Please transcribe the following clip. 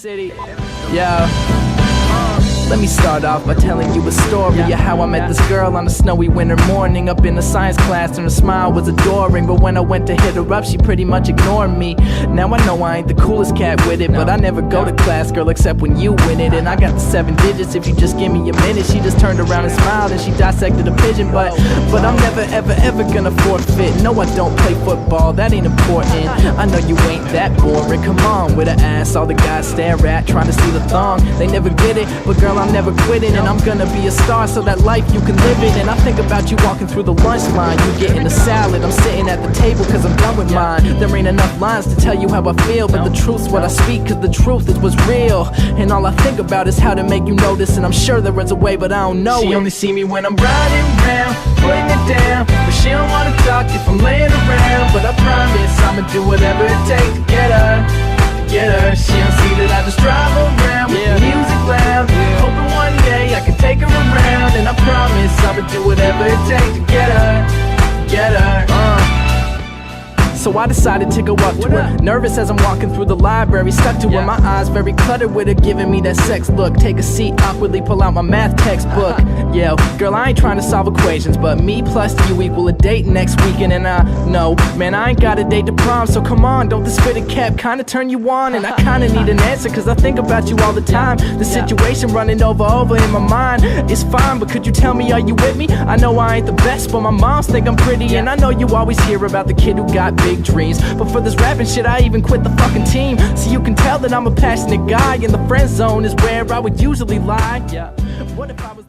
city. Yo. Let me start off by telling you a story of how I met this girl on a snowy winter morning up in a science class, and her smile was adoring. But when I went to hit her up, she pretty much ignored me. Now I know I ain't the coolest cat with it, but I never go to class, girl, except when you win it. And I got the 7 digits if you just give me a minute. She just turned around and smiled and she dissected a pigeon. But I'm never ever gonna forfeit. No, I don't play football, that ain't important. I know you ain't that boring. Come on, with an ass all the guys stare at, trying to steal a thong. They never get it, but girl, I'm never quitting. And I'm gonna be a star so that life you can live it. And I think about you walking through the lunch line, you getting a salad, I'm sitting at the table cause I'm done with mine. There ain't enough lines to tell you how I feel, but the truth's what I speak, cause the truth is what's real. And all I think about is how to make you notice, and I'm sure there is a way, but I don't know. She only see me when I'm riding around, putting it down, but she don't wanna talk if I'm laying around. But I promise I'ma do whatever it takes to get her. She don't see that I just drive around with the music loud, hoping one day I can take her around. And I promise I'ma do whatever it takes to get her. So I decided to go up to her, nervous as I'm walking through the library, stuck to her, my eyes very cluttered with her, giving me that sex look. Take a seat, awkwardly pull out my math textbook. Yo, girl, I ain't trying to solve equations, but me plus you equal a date next weekend. And I know, man, I ain't got a date to prom, so come on, don't the spitting cap kinda turn you on? And I kinda need an answer, cause I think about you all the time. The situation running over in my mind is fine, but could you tell me, are you with me? I know I ain't the best, but my moms think I'm pretty. And I know you always hear about the kid who got big dreams, but for this rapping shit I even quit the fucking team. So you can tell that I'm a passionate guy, and the friend zone is where I would usually lie. What if I was